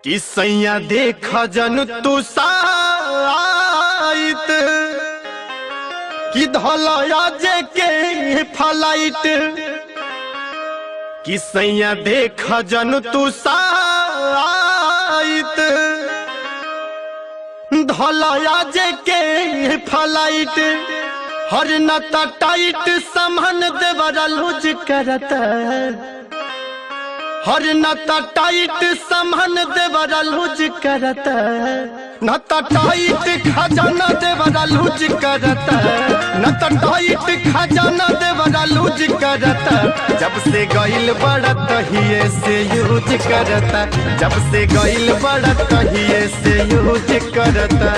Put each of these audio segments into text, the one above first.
कि सैया देख जन तू साइत कि धलया जे के फ्लाइट कि सैया देख जन तू साइत धलया जे के फ्लाइट हर नता टाइट सामान देवरा लूज करता हर नता टाइट सामान देवरा लूज करता नता टाइट खजाना देवरा लूज करता नता टाइट खजाना देवरा लूज करता जब से गइल बढ़त हिये से यूज करता जब से गइल बढ़त हिये से यूज करता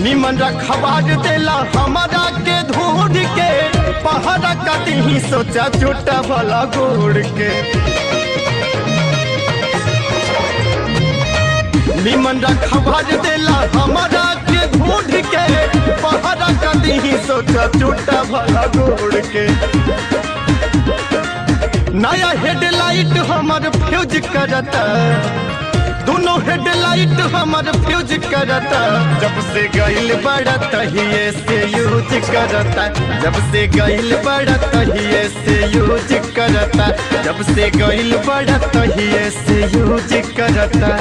निमन रखवार देला हमारा के धूड़ के पहाड़ा कटी ही सोचा छोटा भला गोड़ के निमन रखवार देला हमारा के धूड़ के पहाड़ा कटी ही सोचा छोटा भला गोड़ के नया हेडलाइट हमार फ्यूज करता दोनों हेडलाइट हमार फ्यूज करता जब से गइल बढ़त हिये से यूज करता जब से गइल बढ़त हिये से यूज करता जब से गइल बढ़त हिये से यूज करता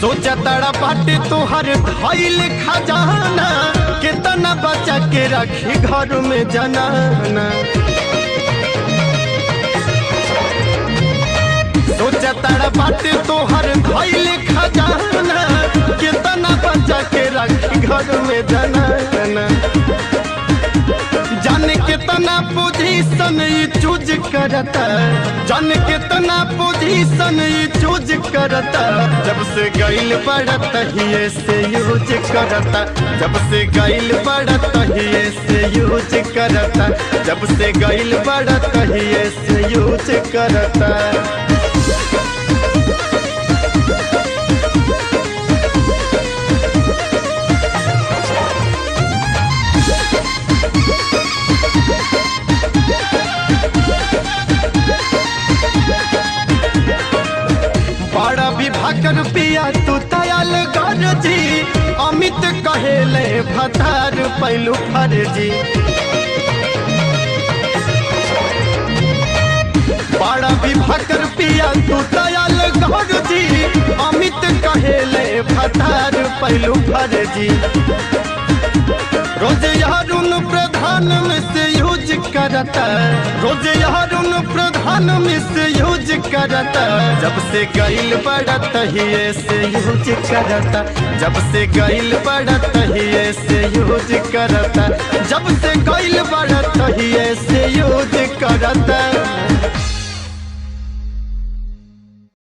सोचा तड़ा बाटे तोहर धइल खजाना कितना बचा के रखी घर में जनाना सोचा तड़ा बाटे तोहर धइल खजाना कितना बचा के रखी घर में जनाना जाने कितना पोजीशन ये चूज करता जाने कितना पोजीशन ये चूज करता जब से गइल बढ़त हिये से यूज करता जब से गइल बढ़त हिये से यूज करता जब से गइल बढ़त हिये से यूज करता भाकर पिया तू दयाल गरजी अमित कहेले भतार पैलू फर्जी बड़ा विभाकर पिया तू दयाल गरजी अमित कहेले भतार पैलू फर्जी रोज यारुन प्रधान में से यूज करता रोज यारुन प्रधान में से यूज करता जब से गइल बढ़त हिये से यूज करता जब से गइल बढ़त हिये से यूज करता जब से गइल बढ़त हिये से यूज करता।